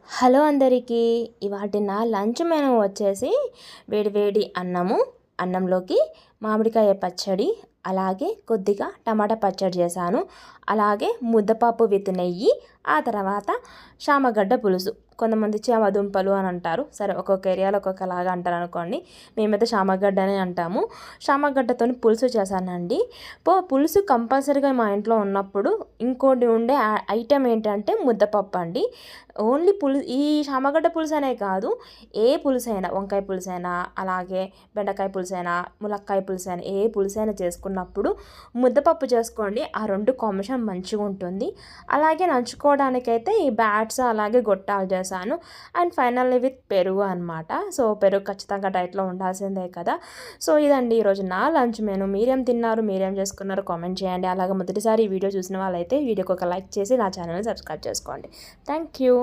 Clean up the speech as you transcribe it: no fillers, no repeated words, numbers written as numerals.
Hello అందరికీ, ఇవాటి నా లంచ్ మెనూ వచ్చేసి వేడి అన్నంలోకి మామిడికాయ పచ్చడి, అలాగే కొద్దిగా టమాటా పచ్చడి చేశాను. అలాగే ముద్దపప్పు విత్ నెయ్యి, ఆ తర్వాత చామగడ్డ పులుసు. కొంతమంది చామదుంపలు అని అంటారు, సరే ఒక్కొక్క ఏరియాలో ఒక్కొక్కలాగా అంటారు అనుకోండి. మేమైతే చామగడ్డ అని అంటాము. చామగడ్డతో పులుసు చేశానండి. పులుసు కంపల్సరీగా మా ఇంట్లో ఉన్నప్పుడు ఇంకోటి ఉండే ఐటెం ఏంటంటే ముద్దపప్పు అండి. ఓన్లీ ఈ చామగడ్డ పులుసు అనే కాదు, ఏ పులుసైనా, వంకాయ పులుసైనా, అలాగే బెండకాయ పులుసైనా, ములక్కాయ పులుసైనా, ఏ పులుసైనా చేసుకున్నప్పుడు ముద్దపప్పు చేసుకోండి. ఆ రెండు కాంబినేషన్ మంచిగా ఉంటుంది. అలాగే నంచుకోవడానికైతే ఈ బ్యాట్స్ అలాగే గొట్టాలు చేశాను. అండ్ ఫైనల్లీ విత్ పెరుగు అనమాట. సో పెరుగు ఖచ్చితంగా డైట్లో ఉండాల్సిందే కదా. సో ఇదండి ఈరోజు నా లంచ్ మెనూ. మీరేం తిన్నారు, మీరేం చేసుకున్నారు కామెంట్ చేయండి. అలాగే మొదటిసారి ఈ వీడియో చూసిన వాళ్ళైతే వీడియోకి ఒక లైక్ చేసి నా ఛానల్ని సబ్స్క్రైబ్ చేసుకోండి. Thank you.